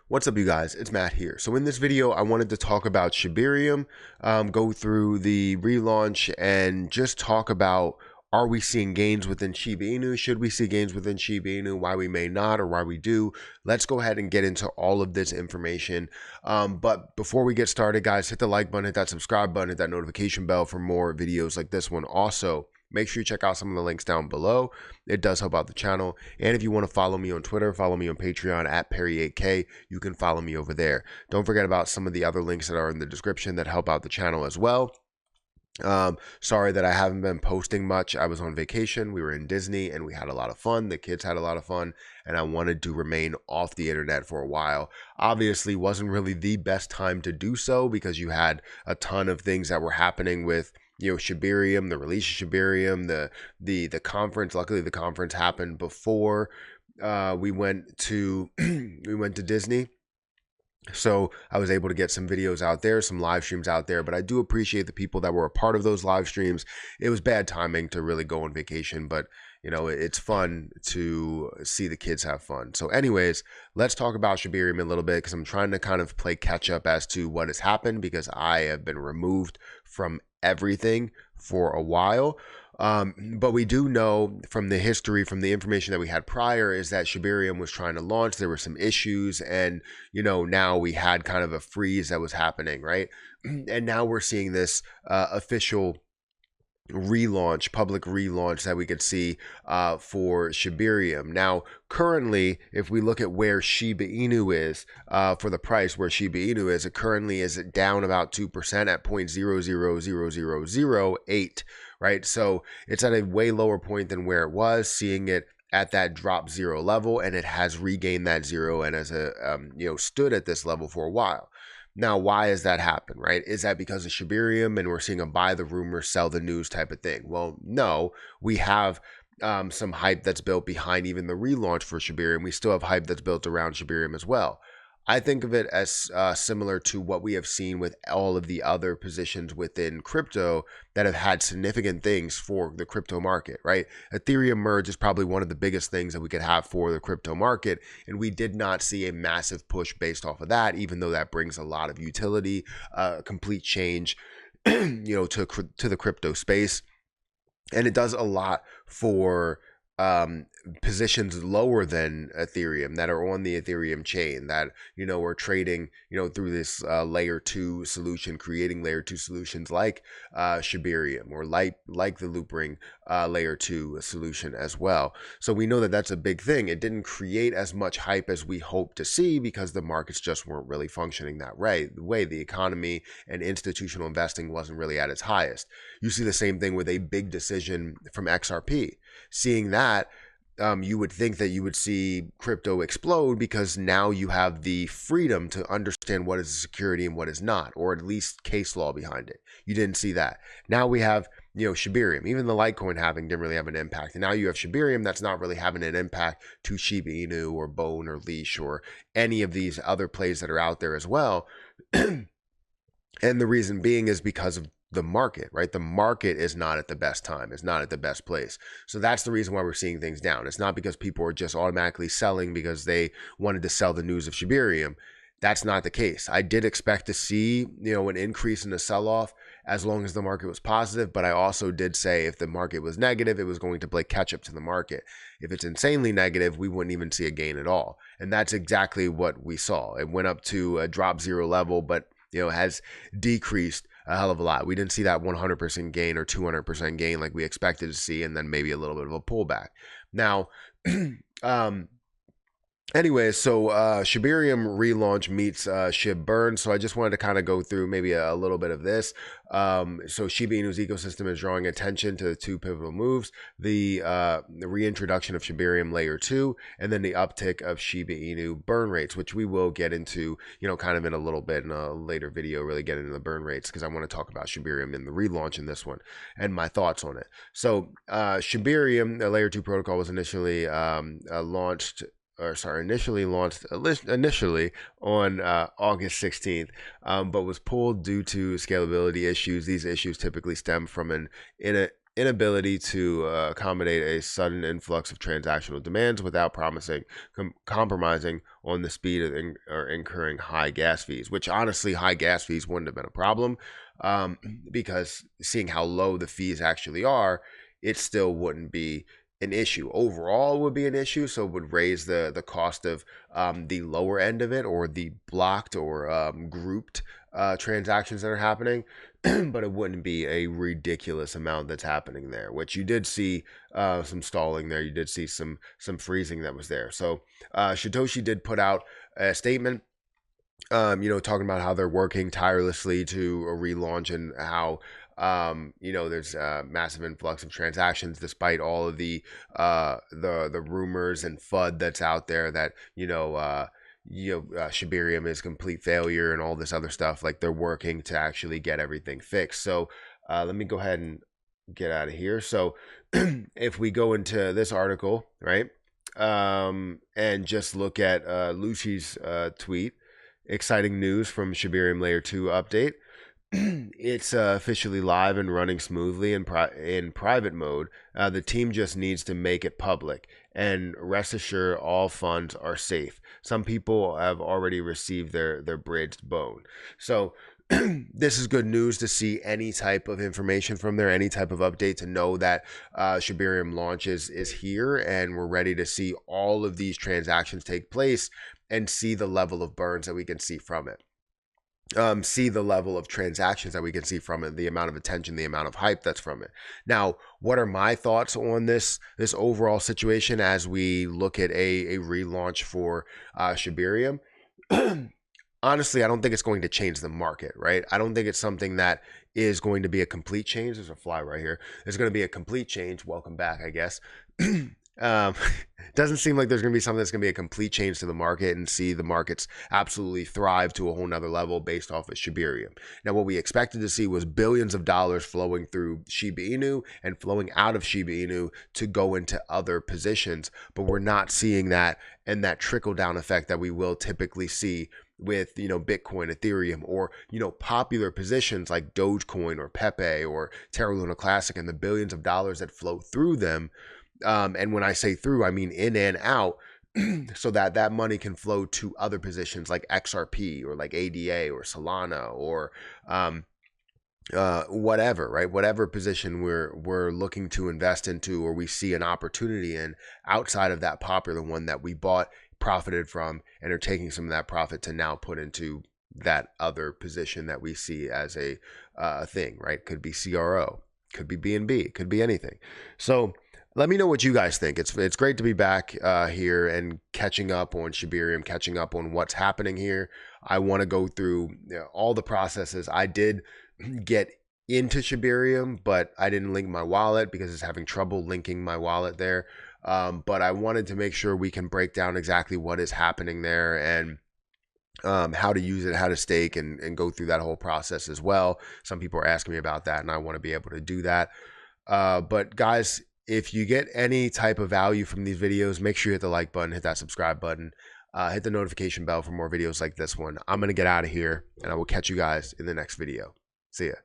What's up, you guys? It's Matt here. So in this video, I wanted to talk about Shibarium, go through the relaunch, and just talk about, are we seeing gains within Shiba Inu? Should we see gains within Shiba Inu? Why we may not, or why we do? Let's go ahead and get into all of this information. But before we get started, guys, hit the like button, hit that subscribe button, hit that notification bell for more videos like this one. Also, make sure you check out some of the links down below. It does help out the channel. And if you want to follow me on Twitter, follow me on Patreon at Perry8K. You can follow me over there. Don't forget about some of the other links that are in the description that help out the channel as well. Sorry that I haven't been posting much. I was on vacation. We were in Disney and we had a lot of fun. The kids had a lot of fun, and I wanted to remain off the internet for a while. Obviously, wasn't really the best time to do so because you had a ton of things that were happening with Shibarium, the release of Shibarium, the conference. Luckily, the conference happened before we went to Disney. So I was able to get some videos out there, some live streams out there, but I do appreciate the people that were a part of those live streams. It was bad timing to really go on vacation, but it's fun to see the kids have fun. So anyways, let's talk about Shibarium a little bit because I'm trying to kind of play catch up as to what has happened because I have been removed from everything for a while. But we do know from the history, from the information that we had prior, is that Shibarium was trying to launch. There were some issues, and now we had kind of a freeze that was happening, right? And now we're seeing this official relaunch, public relaunch that we could see for Shibarium. Now, currently, if we look at where Shiba Inu is for the price, where Shiba Inu is, it currently is down about 2% at 0.000008, right? So it's at a way lower point than where it was, seeing it at that drop zero level, and it has regained that zero and has stood at this level for a while. Now, why has that happened, right? Is that because of Shibarium and we're seeing a buy the rumor, sell the news type of thing? Well, no, we have some hype that's built behind even the relaunch for Shibarium. We still have hype that's built around Shibarium as well. I think of it as similar to what we have seen with all of the other positions within crypto that have had significant things for the crypto market, right? Ethereum merge is probably one of the biggest things that we could have for the crypto market, and we did not see a massive push based off of that, even though that brings a lot of utility, complete change, to the crypto space, and it does a lot for positions lower than Ethereum that are on the Ethereum chain that are trading through this layer 2 solution, creating layer 2 solutions like Shibarium or like the Loopring layer 2 solution as well. So we know that that's a big thing. It didn't create as much hype as we hoped to see because the markets just weren't really functioning that way. The economy and institutional investing wasn't really at its highest. You see the same thing with a big decision from XRP. Seeing that, you would think that you would see crypto explode because now you have the freedom to understand what is a security and what is not, or at least case law behind it. You didn't see that. Now we have, Shibarium. Even the Litecoin halving didn't really have an impact. And now you have Shibarium that's not really having an impact to Shiba Inu or Bone or Leash or any of these other plays that are out there as well. And the reason being is because of the market, right? The market is not at the best time. It's not at the best place. So that's the reason why we're seeing things down. It's not because people are just automatically selling because they wanted to sell the news of Shibarium. That's not the case. I did expect to see, an increase in the sell-off as long as the market was positive, but I also did say if the market was negative, it was going to play catch up to the market. If it's insanely negative, we wouldn't even see a gain at all. And that's exactly what we saw. It went up to a drop zero level, but has decreased a hell of a lot. We didn't see that 100% gain or 200% gain like we expected to see, and then maybe a little bit of a pullback. Now, anyway, so Shibarium relaunch meets Shib burn. So I just wanted to kind of go through maybe a little bit of this. So Shiba Inu's ecosystem is drawing attention to the two pivotal moves: the reintroduction of Shibarium layer 2, and then the uptick of Shiba Inu burn rates, which we will get into, kind of in a little bit in a later video, really get into the burn rates because I want to talk about Shibarium in the relaunch in this one and my thoughts on it. So Shibarium, the layer 2 protocol, was initially initially launched on August 16th, but was pulled due to scalability issues. These issues typically stem from an inability to accommodate a sudden influx of transactional demands without compromising on the speed of or incurring high gas fees, which honestly, high gas fees wouldn't have been a problem, because seeing how low the fees actually are, it still wouldn't be an issue. Overall, it would be an issue, so it would raise the cost of the lower end of it, or the blocked or grouped transactions that are happening. But it wouldn't be a ridiculous amount that's happening there, which you did see some stalling there. You did see some freezing that was there. So Satoshi did put out a statement, talking about how they're working tirelessly to relaunch, and how there's a massive influx of transactions despite all of the rumors and FUD that's out there that Shibarium is complete failure and all this other stuff. Like, they're working to actually get everything fixed. So let me go ahead and get out of here. So if we go into this article, right, and just look at Lucy's tweet, exciting news from Shibarium Layer 2 update. It's officially live and running smoothly in private mode. The team just needs to make it public, and rest assured all funds are safe. Some people have already received their bridged bone. So this is good news to see any type of information from there, any type of update, to know that Shibarium launch is here, and we're ready to see all of these transactions take place and see the level of burns that we can see from it. See the level of transactions that we can see from it, the amount of attention, the amount of hype that's from it. Now, what are my thoughts on this overall situation as we look at a relaunch for Shibarium? Honestly, I don't think it's going to change the market, right? I don't think it's something that is going to be a complete change. There's a fly right here. There's going to be a complete change. Welcome back, I guess. Doesn't seem like there's going to be something that's going to be a complete change to the market and see the markets absolutely thrive to a whole nother level based off of Shibarium. Now, what we expected to see was billions of dollars flowing through Shiba Inu and flowing out of Shiba Inu to go into other positions, but we're not seeing that, and that trickle down effect that we will typically see with Bitcoin, Ethereum, or popular positions like Dogecoin or Pepe or Terra Luna Classic, and the billions of dollars that flow through them. And when I say through, I mean in and out, so that money can flow to other positions like XRP or like ADA or Solana or whatever, right? Whatever position we're looking to invest into, or we see an opportunity in outside of that popular one that we bought, profited from, and are taking some of that profit to now put into that other position that we see as a thing, right? Could be CRO, could be BNB, could be anything. So let me know what you guys think. It's great to be back here and catching up on Shibarium, catching up on what's happening here. I want to go through all the processes. I did get into Shibarium, but I didn't link my wallet because it's having trouble linking my wallet there. But I wanted to make sure we can break down exactly what is happening there, and how to use it, how to stake, and go through that whole process as well. Some people are asking me about that, and I want to be able to do that. But guys, if you get any type of value from these videos, make sure you hit the like button, hit that subscribe button, hit the notification bell for more videos like this one. I'm going to get out of here, and I will catch you guys in the next video. See ya.